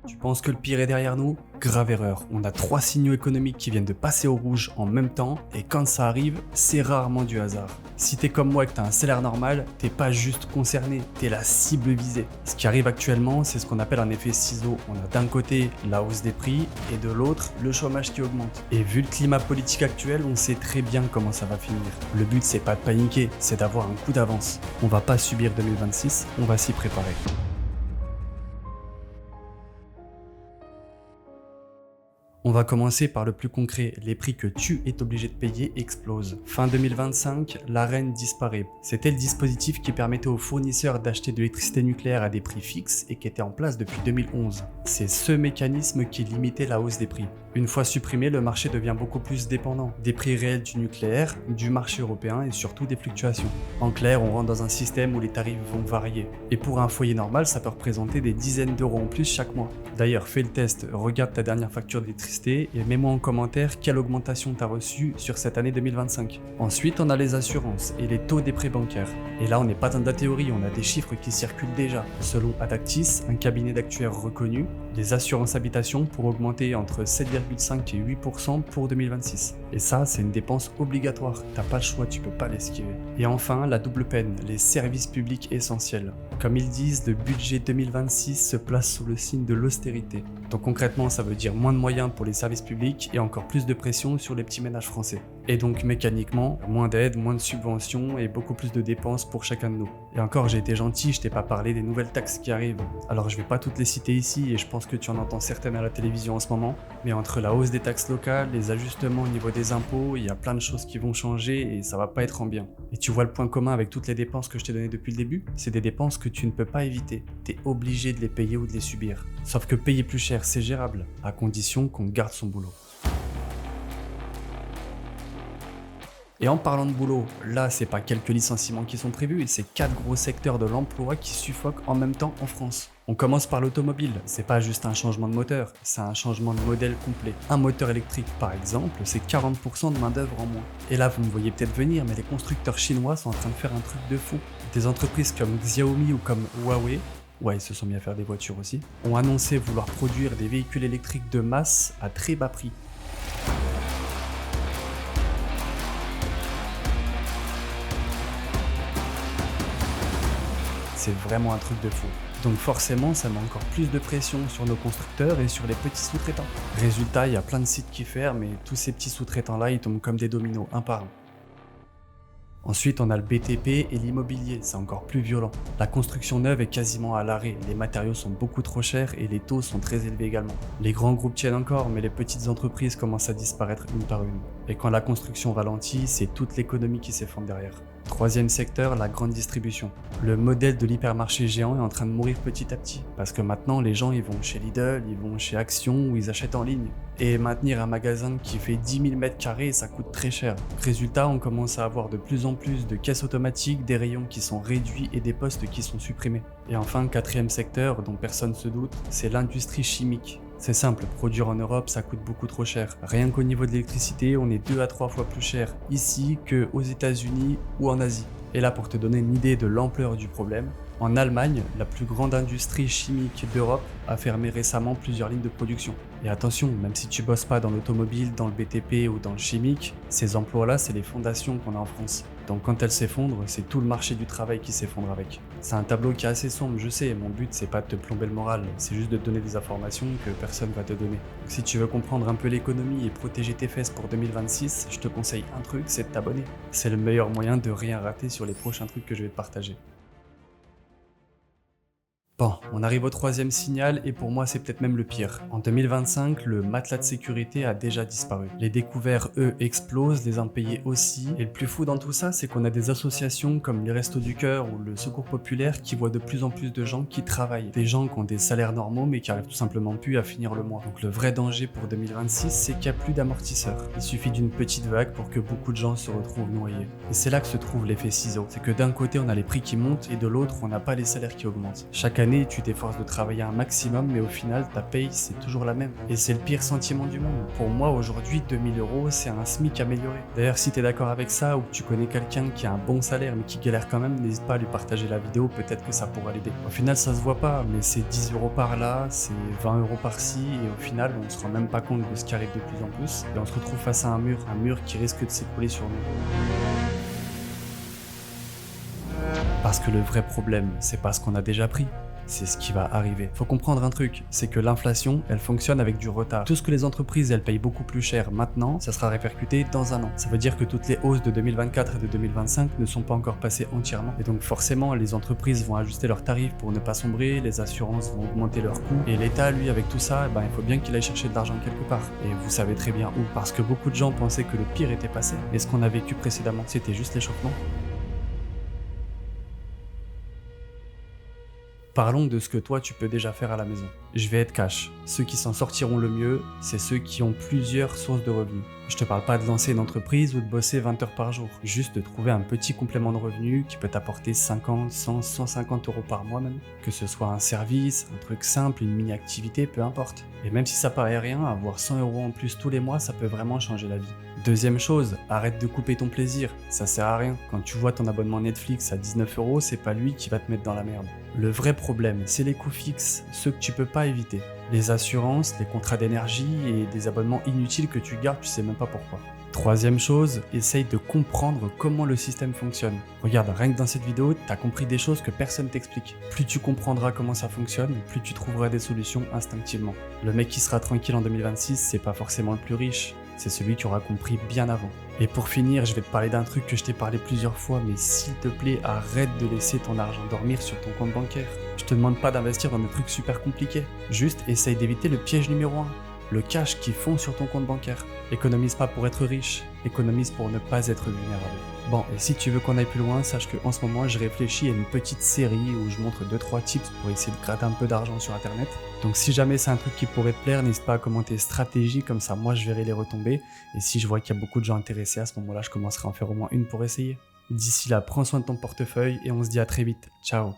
Tu penses que le pire est derrière nous? Grave erreur. On a 3 signaux économiques qui viennent de passer au rouge en même temps et quand ça arrive, c'est rarement du hasard. Si t'es comme moi et que t'as un salaire normal, t'es pas juste concerné, t'es la cible visée. Ce qui arrive actuellement, c'est ce qu'on appelle un effet ciseau. On a d'un côté la hausse des prix et de l'autre le chômage qui augmente. Et vu le climat politique actuel, on sait très bien comment ça va finir. Le but c'est pas de paniquer, c'est d'avoir un coup d'avance. On va pas subir 2026, on va s'y préparer. On va commencer par le plus concret, les prix que tu es obligé de payer explosent. Fin 2025, l'Arenh disparaît. C'était le dispositif qui permettait aux fournisseurs d'acheter de l'électricité nucléaire à des prix fixes et qui était en place depuis 2011. C'est ce mécanisme qui limitait la hausse des prix. Une fois supprimé, le marché devient beaucoup plus dépendant des prix réels du nucléaire, du marché européen et surtout des fluctuations. En clair, on rentre dans un système où les tarifs vont varier. Et pour un foyer normal, ça peut représenter des dizaines d'euros en plus chaque mois. D'ailleurs, fais le test, regarde ta dernière facture d'électricité et mets-moi en commentaire quelle augmentation tu as reçue sur cette année 2025. Ensuite, on a les assurances et les taux des prêts bancaires. Et là, on n'est pas dans de la théorie, on a des chiffres qui circulent déjà. Selon Adactis, un cabinet d'actuaires reconnu, les assurances habitation pourraient augmenter entre 7,5 et 8% pour 2026. Et ça, c'est une dépense obligatoire. T'as pas le choix, tu peux pas l'esquiver. Et enfin, la double peine, les services publics essentiels. Comme ils disent, le budget 2026 se place sous le signe de l'austérité. Donc concrètement, ça veut dire moins de moyens pour les services publics et encore plus de pression sur les petits ménages français. Et donc mécaniquement, moins d'aide, moins de subventions et beaucoup plus de dépenses pour chacun de nous. Et encore, j'ai été gentil, je t'ai pas parlé des nouvelles taxes qui arrivent. Alors je vais pas toutes les citer ici et je pense que tu en entends certaines à la télévision en ce moment. Mais entre la hausse des taxes locales, les ajustements au niveau des impôts, il y a plein de choses qui vont changer et ça va pas être en bien. Et tu vois le point commun avec toutes les dépenses que je t'ai données depuis le début? C'est des dépenses que tu ne peux pas éviter. T'es obligé de les payer ou de les subir. Sauf que payer plus cher, c'est gérable, à condition qu'on garde son boulot. Et en parlant de boulot, là c'est pas quelques licenciements qui sont prévus, c'est 4 gros secteurs de l'emploi qui suffoquent en même temps en France. On commence par l'automobile, c'est pas juste un changement de moteur, c'est un changement de modèle complet. Un moteur électrique par exemple, c'est 40% de main d'œuvre en moins. Et là vous me voyez peut-être venir, mais les constructeurs chinois sont en train de faire un truc de fou. Des entreprises comme Xiaomi ou comme Huawei, ouais, ils se sont mis à faire des voitures aussi, ont annoncé vouloir produire des véhicules électriques de masse à très bas prix. C'est vraiment un truc de fou. Donc forcément, ça met encore plus de pression sur nos constructeurs et sur les petits sous-traitants. Résultat, il y a plein de sites qui ferment et tous ces petits sous-traitants-là, ils tombent comme des dominos, un par un. Ensuite, on a le BTP et l'immobilier, c'est encore plus violent. La construction neuve est quasiment à l'arrêt, les matériaux sont beaucoup trop chers et les taux sont très élevés également. Les grands groupes tiennent encore, mais les petites entreprises commencent à disparaître une par une. Et quand la construction ralentit, c'est toute l'économie qui s'effondre derrière. Troisième secteur, la grande distribution. Le modèle de l'hypermarché géant est en train de mourir petit à petit, parce que maintenant les gens ils vont chez Lidl, ils vont chez Action ou ils achètent en ligne. Et maintenir un magasin qui fait 10 000 m², ça coûte très cher. Résultat, on commence à avoir de plus en plus de caisses automatiques, des rayons qui sont réduits et des postes qui sont supprimés. Et enfin, quatrième secteur, dont personne se doute, c'est l'industrie chimique. C'est simple, produire en Europe, ça coûte beaucoup trop cher. Rien qu'au niveau de l'électricité, on est 2 à 3 fois plus cher ici qu'aux États-Unis ou en Asie. Et là, pour te donner une idée de l'ampleur du problème, en Allemagne, la plus grande industrie chimique d'Europe a fermé récemment plusieurs lignes de production. Et attention, même si tu bosses pas dans l'automobile, dans le BTP ou dans le chimique, ces emplois-là, c'est les fondations qu'on a en France. Donc quand elles s'effondrent, c'est tout le marché du travail qui s'effondre avec. C'est un tableau qui est assez sombre, je sais, mon but c'est pas de te plomber le moral, c'est juste de te donner des informations que personne va te donner. Donc si tu veux comprendre un peu l'économie et protéger tes fesses pour 2026, je te conseille un truc, c'est de t'abonner. C'est le meilleur moyen de rien rater sur les prochains trucs que je vais te partager. Bon, on arrive au troisième signal et pour moi c'est peut-être même le pire. En 2025, le matelas de sécurité a déjà disparu. Les découverts, eux, explosent, les impayés aussi. Et le plus fou dans tout ça, c'est qu'on a des associations comme les Restos du Cœur ou le Secours Populaire qui voient de plus en plus de gens qui travaillent. Des gens qui ont des salaires normaux mais qui arrivent tout simplement plus à finir le mois. Donc le vrai danger pour 2026, c'est qu'il n'y a plus d'amortisseurs. Il suffit d'une petite vague pour que beaucoup de gens se retrouvent noyés. Et c'est là que se trouve l'effet ciseau. C'est que d'un côté on a les prix qui montent et de l'autre on n'a pas les salaires qui augmentent. Chaque année, année, tu t'efforces de travailler un maximum, mais au final, ta paye, c'est toujours la même. Et c'est le pire sentiment du monde. Pour moi, aujourd'hui, 2000 euros, c'est un SMIC amélioré. D'ailleurs, si t'es d'accord avec ça, ou que tu connais quelqu'un qui a un bon salaire, mais qui galère quand même, n'hésite pas à lui partager la vidéo, peut-être que ça pourra l'aider. Au final, ça se voit pas, mais c'est 10 euros par là, c'est 20 euros par-ci, et au final, on se rend même pas compte de ce qui arrive de plus en plus, et on se retrouve face à un mur qui risque de s'écrouler sur nous. Parce que le vrai problème, c'est pas ce qu'on a déjà pris, c'est ce qui va arriver. Faut comprendre un truc, c'est que l'inflation, elle fonctionne avec du retard. Tout ce que les entreprises, elles payent beaucoup plus cher maintenant, ça sera répercuté dans un an. Ça veut dire que toutes les hausses de 2024 et de 2025 ne sont pas encore passées entièrement. Et donc forcément, les entreprises vont ajuster leurs tarifs pour ne pas sombrer, les assurances vont augmenter leurs coûts, et l'État, lui, avec tout ça, il faut bien qu'il aille chercher de l'argent quelque part. Et vous savez très bien où. Parce que beaucoup de gens pensaient que le pire était passé, et ce qu'on a vécu précédemment, c'était juste l'échauffement. Parlons de ce que toi tu peux déjà faire à la maison. Je vais être cash. Ceux qui s'en sortiront le mieux, c'est ceux qui ont plusieurs sources de revenus. Je te parle pas de lancer une entreprise ou de bosser 20 heures par jour. Juste de trouver un petit complément de revenu qui peut t'apporter 50, 100, 150 euros par mois même. Que ce soit un service, un truc simple, une mini-activité, peu importe. Et même si ça paraît rien, avoir 100 euros en plus tous les mois, ça peut vraiment changer la vie. Deuxième chose, arrête de couper ton plaisir, ça sert à rien. Quand tu vois ton abonnement Netflix à 19 euros, c'est pas lui qui va te mettre dans la merde. Le vrai problème, c'est les coûts fixes, ceux que tu peux pas éviter. Les assurances, les contrats d'énergie et des abonnements inutiles que tu gardes, tu sais même pas pourquoi. Troisième chose, essaye de comprendre comment le système fonctionne. Regarde, rien que dans cette vidéo, t'as compris des choses que personne t'explique. Plus tu comprendras comment ça fonctionne, plus tu trouveras des solutions instinctivement. Le mec qui sera tranquille en 2026, c'est pas forcément le plus riche, c'est celui qui aura compris bien avant. Et pour finir, je vais te parler d'un truc que je t'ai parlé plusieurs fois, mais s'il te plaît, arrête de laisser ton argent dormir sur ton compte bancaire. Je te demande pas d'investir dans des trucs super compliqués, juste essaye d'éviter le piège numéro 1. Le cash qui fond sur ton compte bancaire. Économise pas pour être riche, économise pour ne pas être vulnérable. Bon, et si tu veux qu'on aille plus loin, sache qu'en ce moment, je réfléchis à une petite série où je montre 2-3 tips pour essayer de gratter un peu d'argent sur internet. Donc si jamais c'est un truc qui pourrait te plaire, n'hésite pas à commenter stratégie, comme ça moi je verrai les retombées. Et si je vois qu'il y a beaucoup de gens intéressés, à ce moment-là, je commencerai à en faire au moins une pour essayer. D'ici là, prends soin de ton portefeuille et on se dit à très vite. Ciao.